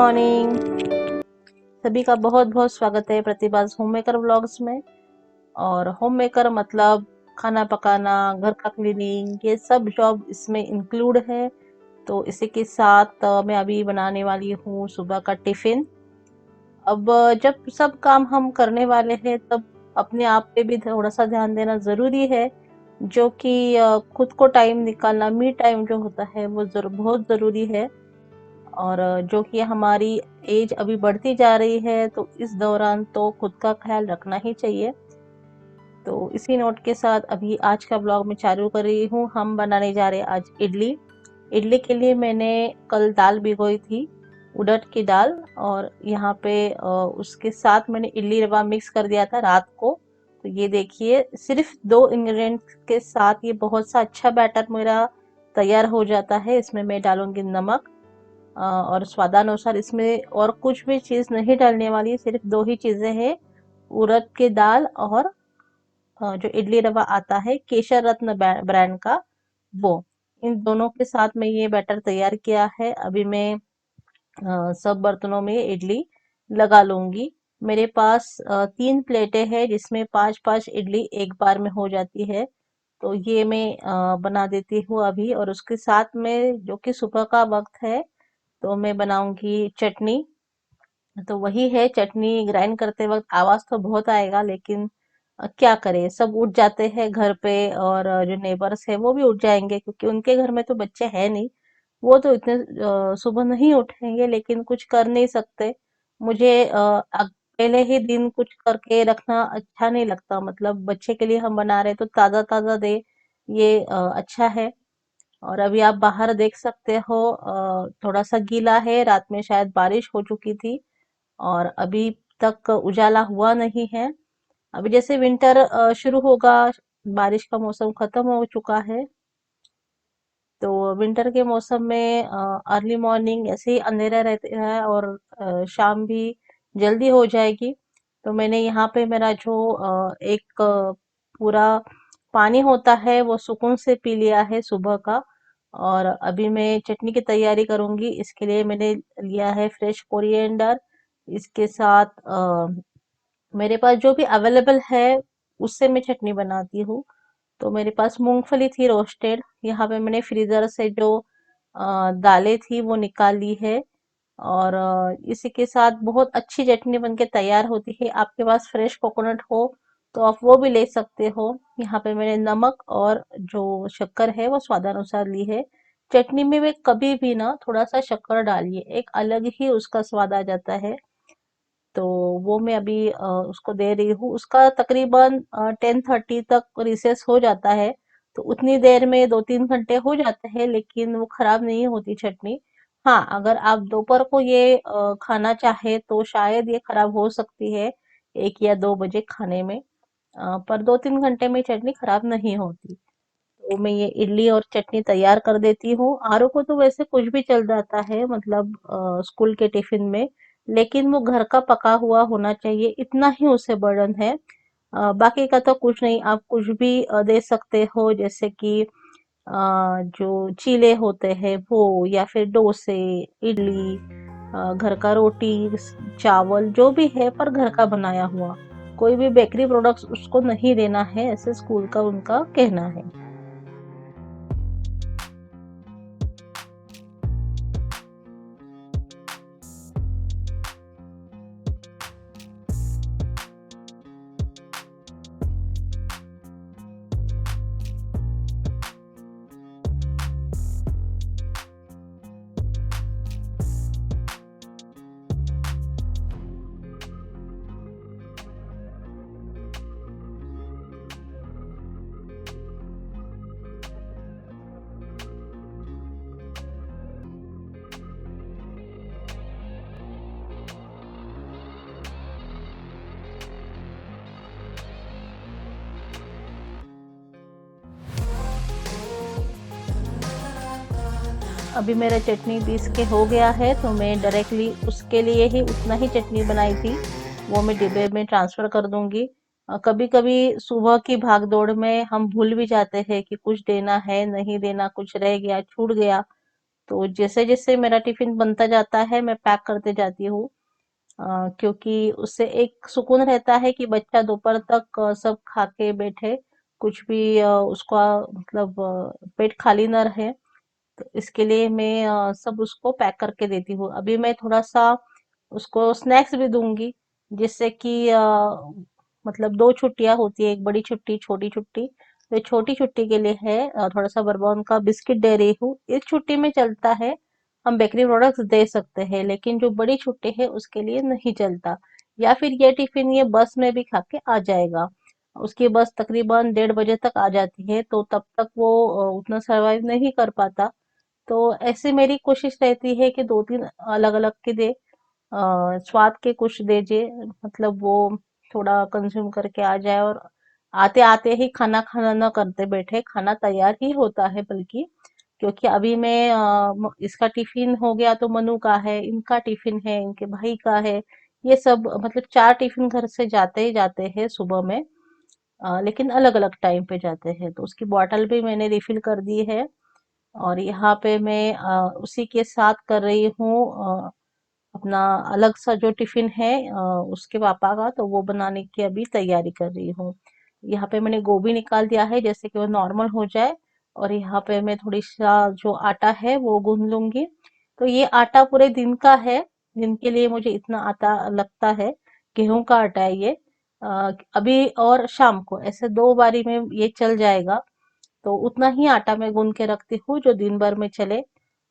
Morning. सभी का बहुत बहुत स्वागत है प्रतिभास होममेकर व्लॉग्स में। और होममेकर मतलब खाना पकाना, घर का क्लीनिंग, ये सब जॉब इसमें इंक्लूड है। तो इसी के साथ मैं अभी बनाने वाली हूँ सुबह का टिफिन। अब जब सब काम हम करने वाले हैं तब अपने आप पे भी थोड़ा सा ध्यान देना जरूरी है, जो कि खुद को टाइम निकालना, मी टाइम जो होता है वो बहुत जरूरी है। और जो कि हमारी एज अभी बढ़ती जा रही है तो इस दौरान तो खुद का ख्याल रखना ही चाहिए। तो इसी नोट के साथ अभी आज का ब्लॉग मैं चालू कर रही हूँ। हम बनाने जा रहे हैं आज इडली। इडली के लिए मैंने कल दाल भिगोई थी, उड़द की दाल। और यहाँ पे उसके साथ मैंने इडली रवा मिक्स कर दिया था रात को। तो ये देखिए, सिर्फ 2 इंग्रेडिएंट्स के साथ ये बहुत सा अच्छा बैटर मेरा तैयार हो जाता है। इसमें मैं डालूंगी नमक और स्वादानुसार। इसमें और कुछ भी चीज नहीं डालने वाली, सिर्फ 2 ही चीजें हैं, उड़द की दाल और जो इडली रवा आता है केशर रत्न ब्रांड का, वो। इन दोनों के साथ मैं ये बैटर तैयार किया है। अभी मैं सब बर्तनों में इडली लगा लूंगी। मेरे पास 3 प्लेटें हैं जिसमें 5-5 इडली एक बार में हो जाती है। तो ये मैं बना देती हूँ अभी। और उसके साथ में जो कि सुबह का वक्त है तो मैं बनाऊंगी चटनी। तो वही है, चटनी ग्राइंड करते वक्त आवाज तो बहुत आएगा, लेकिन क्या करें, सब उठ जाते हैं घर पे। और जो नेबर्स है वो भी उठ जाएंगे क्योंकि उनके घर में तो बच्चे हैं नहीं। वो तो इतने सुबह नहीं उठेंगे, लेकिन कुछ कर नहीं सकते। मुझे पहले ही दिन कुछ करके रखना अच्छा नहीं लगता। मतलब बच्चे के लिए हम बना रहे तो ताजा ताजा दे, ये अच्छा है। और अभी आप बाहर देख सकते हो, थोड़ा सा गीला है, रात में शायद बारिश हो चुकी थी और अभी तक उजाला हुआ नहीं है। अभी जैसे विंटर शुरू होगा, बारिश का मौसम खत्म हो चुका है। तो विंटर के मौसम में अर्ली मॉर्निंग ऐसे ही अंधेरा रहता है और शाम भी जल्दी हो जाएगी। तो मैंने यहाँ पे मेरा जो एक पूरा पानी होता है वो सुकून से पी लिया है सुबह का। और अभी मैं चटनी की तैयारी करूंगी। इसके लिए मैंने लिया है फ्रेश कोरिएंडर। इसके साथ मेरे पास जो भी अवेलेबल है उससे मैं चटनी बनाती हूँ। तो मेरे पास मूंगफली थी रोस्टेड। यहाँ पे मैंने फ्रीजर से जो दालें थी वो निकाल ली है। और इसी के साथ बहुत अच्छी चटनी बनके तैयार होती है। आपके पास फ्रेश कोकोनट हो तो आप वो भी ले सकते हो। यहाँ पे मैंने नमक और जो शक्कर है वो स्वादानुसार ली है। चटनी में वे कभी भी ना थोड़ा सा शक्कर डालिए, एक अलग ही उसका स्वाद आ जाता है। तो वो मैं अभी उसको दे रही हूँ। उसका तकरीबन 10:30 तक रिसेस हो जाता है। तो उतनी देर में 2-3 घंटे हो जाते हैं, लेकिन वो खराब नहीं होती चटनी। हाँ, अगर आप दोपहर को ये खाना चाहे तो शायद ये खराब हो सकती है 1 या 2 बजे खाने में। पर 2-3 घंटे में चटनी खराब नहीं होती। तो मैं ये इडली और चटनी तैयार कर देती हूँ। आरू को तो वैसे कुछ भी चल जाता है, मतलब स्कूल के टिफिन में। लेकिन वो घर का पका हुआ होना चाहिए, इतना ही उसे बर्डन है। बाकी का तो कुछ नहीं, आप कुछ भी दे सकते हो, जैसे कि जो चीले होते हैं वो, या फिर डोसे, इडली, घर का रोटी, चावल जो भी है पर घर का बनाया हुआ। कोई भी बेकरी प्रोडक्ट्स उसको नहीं देना है, ऐसे स्कूल का उनका कहना है। अभी मेरा चटनी पीस के हो गया है, तो मैं डायरेक्टली उसके लिए ही उतना ही चटनी बनाई थी वो मैं डिब्बे में ट्रांसफर कर दूंगी। कभी कभी सुबह की भाग दौड़ में हम भूल भी जाते हैं कि कुछ देना है नहीं देना, कुछ रह गया छूट गया। तो जैसे-जैसे मेरा टिफ़िन बनता जाता है, मैं पैक करते जाती हूँ। क्योंकि उससे एक सुकून रहता है कि बच्चा दोपहर तक सब खा के बैठे, कुछ भी उसका मतलब पेट खाली ना रहे। तो इसके लिए मैं सब उसको पैक करके देती हूँ। अभी मैं थोड़ा-सा उसको स्नैक्स भी दूँगी, जिससे कि मतलब 2 छुट्टियाँ होती है, एक बड़ी छुट्टी, छोटी छुट्टी। तो छोटी छुट्टी के लिए है थोड़ा-सा बourbon का बिस्किट दे रही हूँ। इस छुट्टी में चलता है, हम बेकरी प्रोडक्ट्स दे सकते हैं, लेकिन जो बड़ी छुट्टी है उसके लिए नहीं चलता। या फिर ये टिफ़िन ये बस में भी खा के आ जाएगा। उसकी बस तकरीबन 1:30 बजे तक आ जाती है, तो तब तक वो उतना सर्वाइव नहीं कर पाता। तो ऐसे मेरी कोशिश रहती है कि 2-3 अलग-अलग के दे, स्वाद के कुछ दीजिए, मतलब वो थोड़ा कंज्यूम करके आ जाए और आते-आते ही खाना ना करते बैठे, खाना तैयार ही होता है बल्कि, क्योंकि अभी मैं इसका टिफिन हो गया तो मनु का है, इनका टिफिन है, इनके भाई का है, ये सब मतलब 4 टिफिन घर से जाते ही जाते हैं सुबह में, लेकिन अलग-अलग टाइम पे जाते हैं, तो उसकी बॉटल भी मैंने रिफिल कर दी है। और यहाँ पे मैं उसी के साथ कर रही हूँ अपना अलग सा जो टिफिन है उसके पापा का, तो वो बनाने की अभी तैयारी कर रही हूँ। यहाँ पे मैंने गोभी निकाल दिया है जैसे कि वो नॉर्मल हो जाए, और यहाँ पे मैं थोड़ी सा जो आटा है वो गूंद लूंगी। तो ये आटा पूरे दिन का है, दिन के लिए मुझे इतना आटा लगता है, गेहूं का आटा है ये। अभी और शाम को ऐसे 2 बारी में ये चल जाएगा। तो उतना ही आटा मैं गूंद के रखती हूँ जो दिन भर में चले।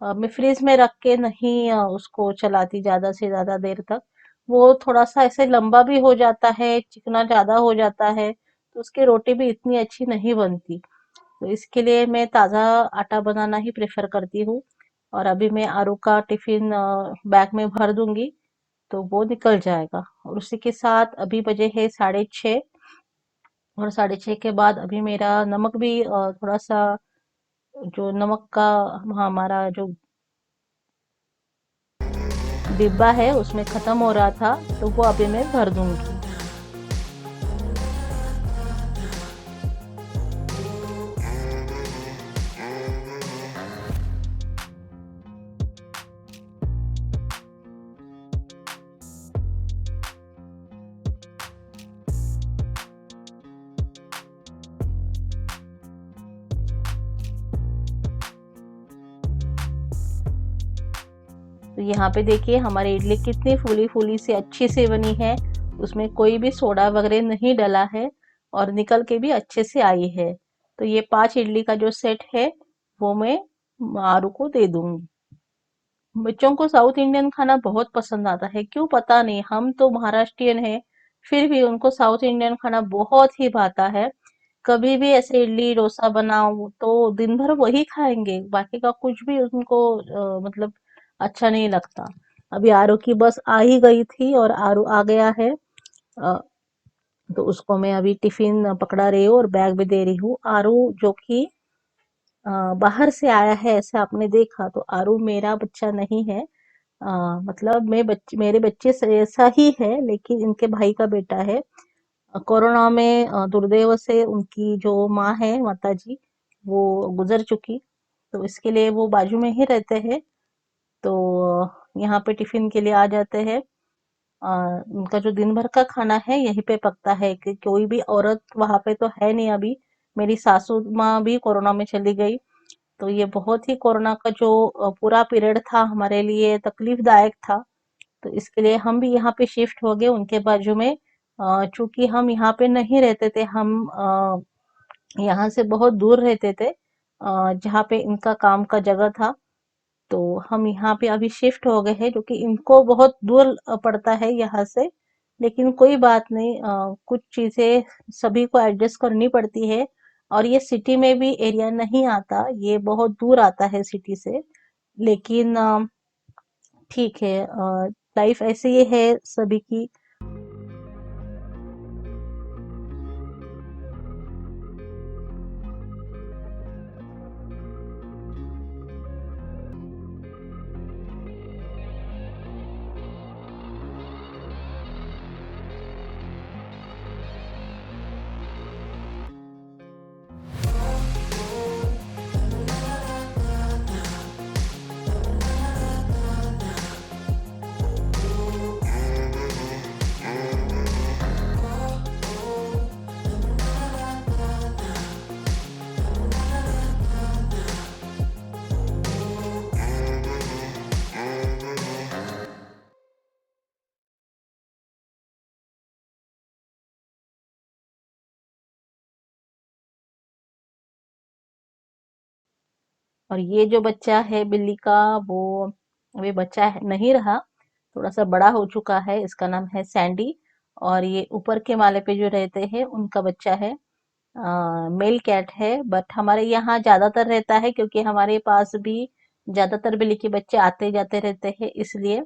मैं फ्रिज में रख के नहीं उसको चलाती ज्यादा से ज्यादा देर तक। वो थोड़ा सा ऐसे लंबा भी हो जाता है, चिकना ज्यादा हो जाता है, तो उसकी रोटी भी इतनी अच्छी नहीं बनती। तो इसके लिए मैं ताजा आटा बनाना ही प्रेफर करती हूँ। और अभी मैं आरू का टिफिन बैग में भर दूंगी, तो वो निकल जाएगा। और उसी के साथ अभी बजे है 6:30, और 6:30 के बाद अभी मेरा नमक भी थोड़ा सा, जो नमक का हमारा जो डिब्बा है उसमें खत्म हो रहा था, तो वो अभी मैं भर दूंगी। तो यहाँ पे देखिए हमारी इडली कितनी फूली फूली से अच्छी से बनी है, उसमें कोई भी सोडा वगैरह नहीं डला है, और निकल के भी अच्छे से आई है। तो ये 5 इडली का जो सेट है वो मैं आरू को दे दूंगी। बच्चों को साउथ इंडियन खाना बहुत पसंद आता है, क्यों पता नहीं, हम तो महाराष्ट्रियन हैं, फिर भी उनको साउथ इंडियन खाना बहुत ही भाता है। कभी भी ऐसे इडली डोसा बनाओ तो दिन भर वही खाएंगे, बाकी का कुछ भी उनको मतलब अच्छा नहीं लगता। अभी आरू की बस आ ही गई थी और आरू आ गया है। अ, तो उसको मैं अभी टिफिन पकड़ा रही हूँ और बैग भी दे रही हूँ। आरू जो कि बाहर से आया है ऐसे आपने देखा, तो आरू मेरा बच्चा नहीं है। मतलब मेरे बच्चे से ऐसा ही है, लेकिन इनके भाई का बेटा है। कोरोना में दुर्दैव से उनकी जो माँ है, माता जी, वो गुजर चुकी, तो इसके लिए वो बाजू में ही रहते हैं। तो यहाँ पे टिफिन के लिए आ जाते हैं। उनका जो दिन भर का खाना है यहीं पे पकता है, कि कोई भी औरत वहां पे तो है नहीं अभी। मेरी सासू माँ भी कोरोना में चली गई। तो ये बहुत ही कोरोना का जो पूरा पीरियड था हमारे लिए तकलीफदायक था। तो इसके लिए हम भी यहाँ पे शिफ्ट हो गए उनके बाजू में। चूंकि हम यहाँ पे नहीं रहते थे, हम यहाँ से बहुत दूर रहते थे, जहाँ पे इनका काम का जगह था। तो हम यहाँ पे अभी शिफ्ट हो गए हैं, जो कि इनको बहुत दूर पड़ता है यहाँ से। लेकिन कोई बात नहीं, कुछ चीजें सभी को एडजस्ट करनी पड़ती है। और ये सिटी में भी एरिया नहीं आता, ये बहुत दूर आता है सिटी से। लेकिन ठीक है, लाइफ ऐसे ही है सभी की। और ये जो बच्चा है बिल्ली का, वो अभी बच्चा नहीं रहा, थोड़ा सा बड़ा हो चुका है। इसका नाम है सैंडी। और ये ऊपर के माले पे जो रहते हैं उनका बच्चा है। मेल कैट है, बट हमारे यहाँ ज्यादातर रहता है क्योंकि हमारे पास भी ज्यादातर बिल्ली के बच्चे आते जाते रहते हैं, इसलिए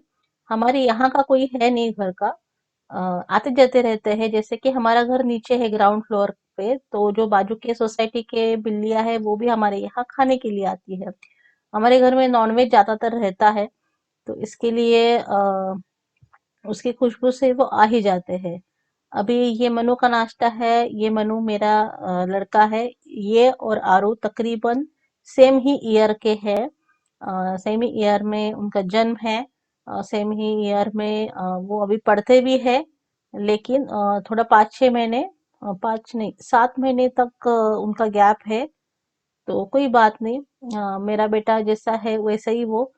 हमारे यहाँ का कोई है नहीं घर का। अ, आते जाते रहते हैं। जैसे कि हमारा घर नीचे है ग्राउंड फ्लोर पे, तो जो बाजू के सोसाइटी के बिल्लियां है वो भी हमारे यहाँ खाने के लिए आती है। हमारे घर में नॉनवेज ज्यादातर रहता है, तो इसके लिए उसकी खुशबू से वो आ ही जाते हैं। अभी ये मनु का नाश्ता है। ये मनु मेरा लड़का है। ये और आरू तकरीबन सेम ही ईयर के हैं। सेम ही ईयर में उनका जन्म है। सेम ही ईयर में वो अभी पढ़ते भी है, लेकिन थोड़ा 5-6 महीने, 5 नहीं 7 महीने तक उनका गैप है। तो कोई बात नहीं। मेरा बेटा जैसा है वैसा ही वो।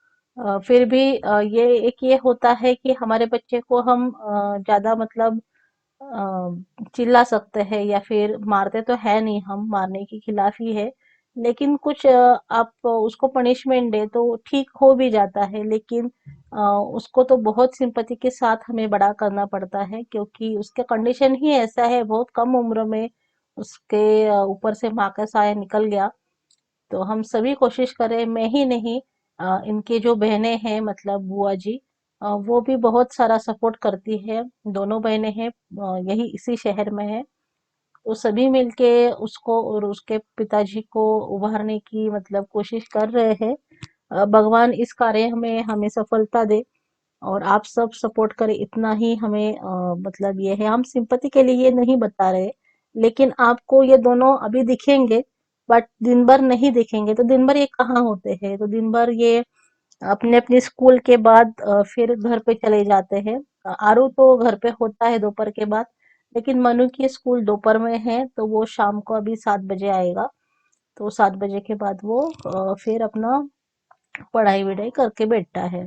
फिर भी ये एक ये होता है कि हमारे बच्चे को हम ज्यादा मतलब चिल्ला सकते हैं या फिर मारते तो है नहीं, हम मारने के खिलाफ ही है। लेकिन कुछ आप उसको पनिशमेंट दे तो ठीक हो भी जाता है, लेकिन उसको तो बहुत सिंपैथी के साथ हमें बड़ा करना पड़ता है, क्योंकि उसका कंडीशन ही ऐसा है। बहुत कम उम्र में उसके ऊपर से माँ का साया निकल गया। तो हम सभी कोशिश करें, मैं ही नहीं, इनके जो बहनें हैं मतलब बुआ जी, वो भी बहुत सारा सपोर्ट करती है। दोनों बहनें हैं, यही इसी शहर में है। तो सभी मिलके उसको और उसके पिताजी को उभारने की मतलब कोशिश कर रहे हैं। भगवान इस कार्य में हमें सफलता दे और आप सब सपोर्ट करें, इतना ही हमें मतलब ये है। हम सिंपैथी के लिए ये नहीं बता रहे, लेकिन आपको ये दोनों अभी दिखेंगे, बट दिन भर नहीं दिखेंगे। तो दिन भर ये कहाँ होते हैं? तो दिन भर ये अपने अपने स्कूल के बाद फिर घर पे चले जाते हैं। आरू तो घर पे होता है दोपहर के बाद, लेकिन मनु की स्कूल दोपहर में है, तो वो शाम को अभी 7 बजे आएगा। तो 7 बजे के बाद वो फिर अपना पढ़ाई वढ़ाई करके बैठता है।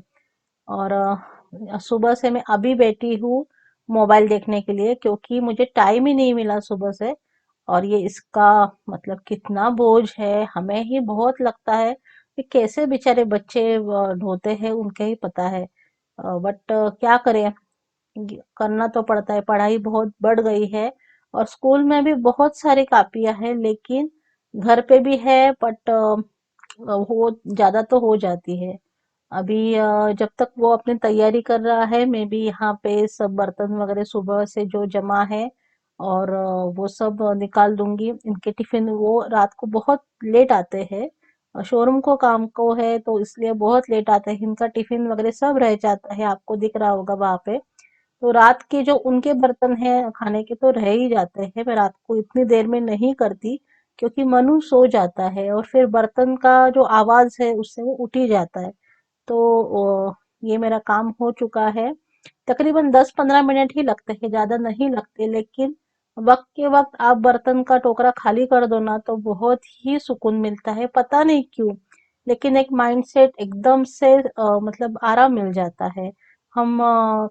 और सुबह से मैं अभी बैठी हूँ मोबाइल देखने के लिए, क्योंकि मुझे टाइम ही नहीं मिला सुबह से। और ये इसका मतलब कितना बोझ है, हमें ही बहुत लगता है कि कैसे बेचारे बच्चे ढोते हैं, उनके ही पता है। बट क्या करें, करना तो पड़ता है। पढ़ाई बहुत बढ़ गई है, और स्कूल में भी बहुत सारी कापियां हैं, लेकिन घर पे भी है, बट हो ज्यादा तो हो जाती है। अभी जब तक वो अपनी तैयारी कर रहा है, मैं भी यहाँ पे सब बर्तन वगैरह सुबह से जो जमा है, और वो सब निकाल दूंगी। इनके टिफिन, वो रात को बहुत लेट आते हैं। शोरूम को काम को है, तो इसलिए बहुत लेट आते हैं। इनका टिफिन वगैरह सब रह जाता है, आपको दिख रहा होगा वहां पे। तो रात के जो उनके बर्तन हैं खाने के तो रह ही जाते हैं। मैं रात को इतनी देर में नहीं करती, क्योंकि मनु सो जाता है और फिर बर्तन का जो आवाज है उससे वो उठ ही जाता है। तो ये मेरा काम हो चुका है। तकरीबन 10-15 मिनट ही लगते हैं, ज्यादा नहीं लगते, लेकिन वक्त के वक्त आप बर्तन का टोकरा खाली कर दो ना, तो बहुत ही सुकून मिलता है, पता नहीं क्यों। लेकिन एक माइंडसेट एकदम से मतलब आराम मिल जाता है। हम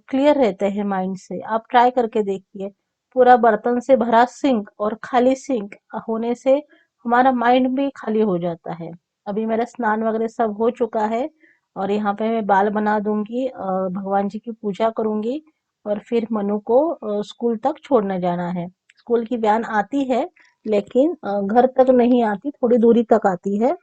क्लियर रहते हैं माइंड से। आप ट्राई करके देखिए। पूरा बर्तन से भरा सिंक और खाली सिंक होने से हमारा माइंड भी खाली हो जाता है। अभी मेरा स्नान वगैरह सब हो चुका है, और यहाँ पे मैं बाल बना दूंगी, भगवान जी की पूजा करूंगी, और फिर मनु को स्कूल तक छोड़ने जाना है। स्कूल की वैन आती है, लेकिन घर तक नहीं आती, थोड़ी दूरी तक आती है।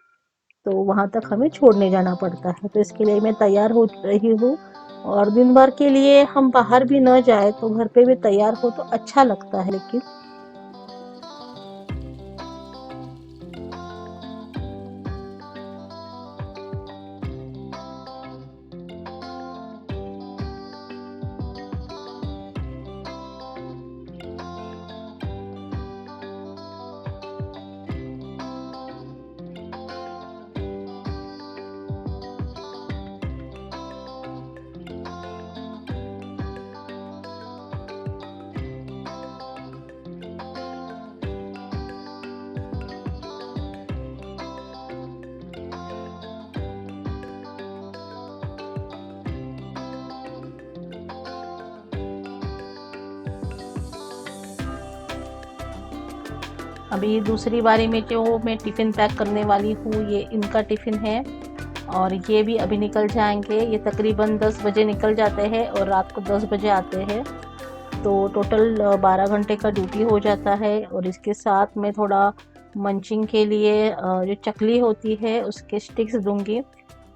तो वहां तक हमें छोड़ने जाना पड़ता है। तो इसके लिए मैं तैयार हो रही हूँ। और दिन भर के लिए हम बाहर भी न जाए तो घर पे भी तैयार हो तो अच्छा लगता है, लेकिन अभी दूसरी बारी में जो मैं टिफ़िन पैक करने वाली हूँ, ये इनका टिफ़िन है और ये भी अभी निकल जाएँगे। ये तकरीबन 10 बजे निकल जाते हैं और रात को 10 बजे आते हैं। तो टोटल 12 घंटे का ड्यूटी हो जाता है और इसके साथ मैं थोड़ा मंचिंग के लिए जो चकली होती है उसके स्टिक्स दूँगी।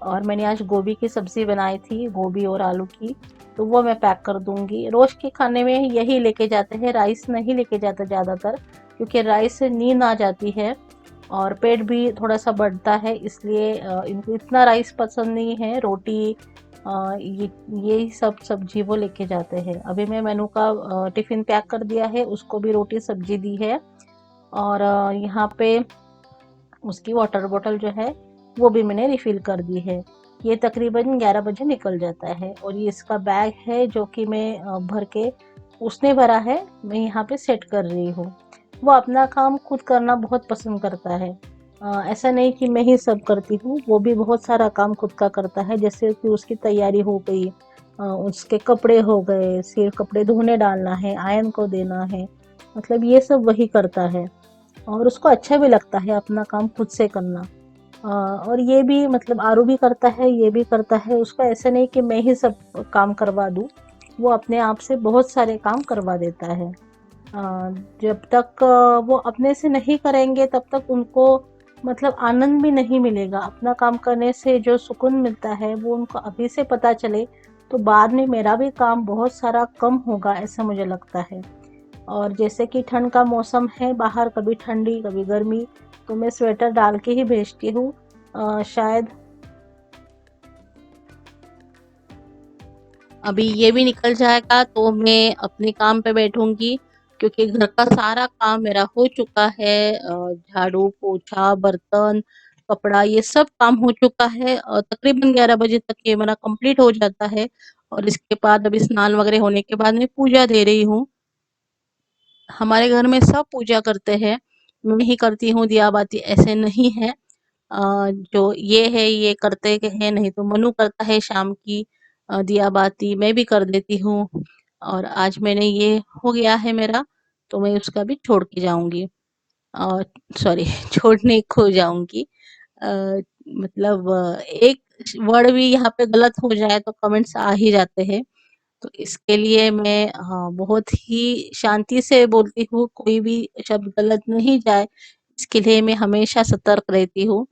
और मैंने आज गोभी की सब्ज़ी बनाई थी, गोभी और आलू की, तो वो मैं पैक कर दूँगी। रोज़ के खाने में यही लेके जाते हैं, राइस नहीं लेके जाते ज़्यादातर, क्योंकि राइस से नींद आ जाती है और पेट भी थोड़ा-सा बढ़ता है, इसलिए इनको इतना राइस पसंद नहीं है। रोटी ये यही सब सब्ज़ी वो लेके जाते हैं। अभी मैं मेनू का टिफ़िन पैक कर दिया है, उसको भी रोटी सब्ज़ी दी है और यहाँ पे उसकी वाटर बॉटल जो है वो भी मैंने रिफ़िल कर दी है। ये तकरीबन 11 बजे निकल जाता है और ये इसका बैग है जो कि मैं भर के उसने भरा है, मैं यहाँ पे सेट कर रही हूँ। वो अपना काम खुद करना बहुत पसंद करता है। ऐसा नहीं कि मैं ही सब करती हूँ, वो भी बहुत सारा काम खुद का करता है, जैसे कि उसकी तैयारी हो गई, उसके कपड़े हो गए, सिर्फ कपड़े धोने डालना है, आयरन को देना है, मतलब ये सब वही करता है और उसको अच्छा भी लगता है अपना काम खुद से करना। और ये भी मतलब आरू भी करता है, ये भी करता है, उसको ऐसा नहीं कि मैं ही सब काम करवा दूँ, वो अपने आप से बहुत सारे काम करवा देता है। जब तक वो अपने से नहीं करेंगे तब तक उनको मतलब आनंद भी नहीं मिलेगा। अपना काम करने से जो सुकून मिलता है वो उनको अभी से पता चले तो बाद में मेरा भी काम बहुत सारा कम होगा, ऐसा मुझे लगता है। और जैसे कि ठंड का मौसम है, बाहर कभी ठंडी कभी गर्मी, तो मैं स्वेटर डाल के ही भेजती हूँ। शायद अभी ये भी निकल जाएगा तो मैं अपने काम पे बैठूंगी, क्योंकि घर का सारा काम मेरा हो चुका है। झाड़ू पोछा बर्तन कपड़ा ये सब काम हो चुका है और तकरीबन 11 बजे तक ये मेरा कंप्लीट हो जाता है। और इसके बाद अभी स्नान वगैरह होने के बाद मैं पूजा दे रही हूँ। हमारे घर में सब पूजा करते हैं, मैं ही करती हूँ दिया बाती, ऐसे नहीं है। जो ये है ये करते हैं, नहीं तो मनु करता है शाम की दिया बाती, मैं भी कर देती हूँ। और आज मैंने ये हो गया है मेरा, तो मैं उसका भी छोड़ के जाऊंगी और सॉरी छोड़ने को जाऊंगी। मतलब एक वर्ड भी यहाँ पे गलत हो जाए तो कमेंट्स आ ही जाते हैं, तो इसके लिए मैं बहुत ही शांति से बोलती हूँ, कोई भी शब्द गलत नहीं जाए, इसके लिए मैं हमेशा सतर्क रहती हूँ।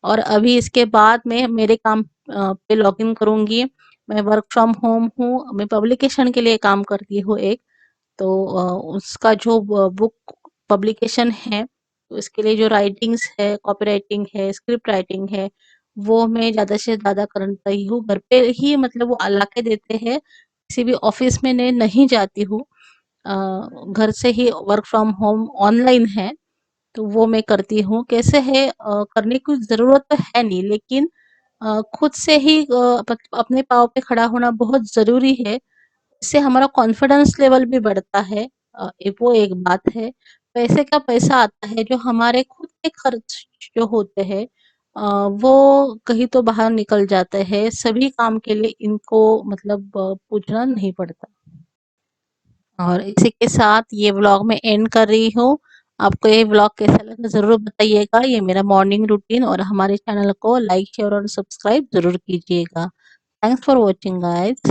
और अभी इसके बाद मैं मेरे काम पे लॉगिन करूँगी। मैं वर्क फ्रॉम होम हूँ, मैं पब्लिकेशन के लिए काम करती हूँ एक, तो उसका जो बुक पब्लिकेशन है, तो इसके लिए जो राइटिंग्स है, कॉपीराइटिंग है, स्क्रिप्ट राइटिंग है, वो मैं ज़्यादा से ज़्यादा करती हूँ। घर पे ही मतलब वो ला के देते हैं, किसी भी ऑफिस में मैं नहीं जाती हूँ। अ, घर से ही वर्क फ्रॉम होम ऑनलाइन है, तो वो मैं करती हूँ। कैसे है करने की ज़रूरत तो है नहीं, लेकिन खुद से ही अपने पाँव पे खड़ा होना बहुत ज़रूरी है। इससे हमारा कॉन्फिडेंस लेवल भी बढ़ता है। वो एक बात है। पैसे का पैसा आता है, जो हमारे खुद के खर्च जो होते हैं वो कहीं तो बाहर निकल जाते हैं। सभी काम के लिए इनको मतलब पूछना नहीं पड़ता। और इसी के साथ ये व्लॉग मैं एंड कर रही हूँ। आपको ये व्लॉग कैसा लगा ज़रूर बताइएगा। ये मेरा मॉर्निंग रूटीन, और हमारे चैनल को लाइक शेयर और सब्सक्राइब ज़रूर कीजिएगा। Thanks for watching guys.